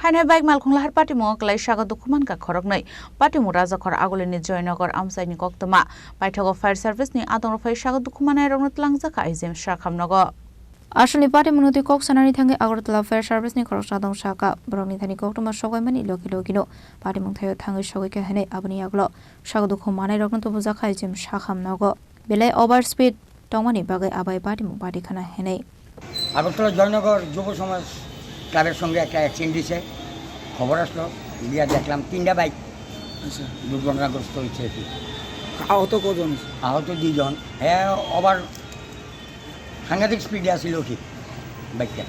Haino baik Malkhung Lahar Patimungo Kwlaiwi Sago Dukhomankha Khoroknwi Patimung Rajakhor Aguli ni Joynagar Amchaini Koktwma Paithago Fire Service ni Adongrok Sago Dukhomanai rokno Tulangjakha izem Sakham Nogo Asli Patimung ti kok sanani thangi Agortala Fire Service ni Khorok Sadong Saka Brongni thani Koktwma Sogwi mani lokino Patimung thayo thangi Sogwi ke hene abni aglo Sago Dukhomanai rokno Tulangjakha izem Sakham Nogo belai overspeed tongmani bagai abai Patimung padi khana hene Agartala Joynagar যুব সমাজ ক্লাবের সঙ্গে একটা accident দিয়েছে খবর আসলো গিয়া দেখলাম 3টা বাইক দুর্ঘটনাগ্রস্ত হয়েছে আহত কজন আহত 2 জন হ্যাঁ আবার সাংঘাতিক স্পিডে আসছিল ঠিক বাইকটা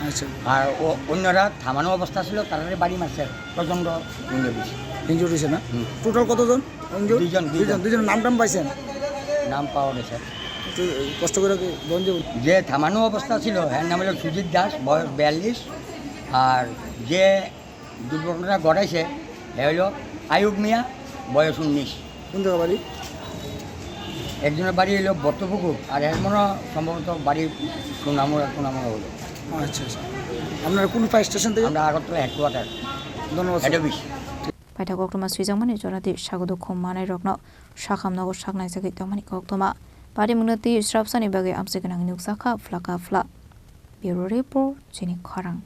আচ্ছা আর অন্যরা থামানো অবস্থা ছিল তারা বাড়ি মারছে প্রচণ্ড ইনজুরি হয়েছে না টোটাল কতজন দুজন নাম পাইছেন নাম পাওয়া গেছে কষ্ট করে যে থামানো অবস্থা ছিল এর নাম হলো সুজিত দাস বয়স 42 আর যে দুর্ঘটনা ঘটাইছে এ হলো আয়ুব মিয়া বয়স 19 কোন জায়গা বাড়ি একজনের বাড়ি হলো বর্তপুকুর আর এর মনে সম্ভবত বাড়ি সুনামুরা হলো আচ্ছা আচ্ছা আপনারা কোন ফায়ার স্টেশন থেকে আমরা আগরতলা হেডকোয়ার্টার ধন্যবাদ head office Paithago Koktwma suijangmani jorati Sago Dukhomanai rokno Sakham Nogo saknai sagi tongmani Koktwma Patimung ti srapsani bagai Amchaini nukjakha flaka Bureau Report Chini Khorang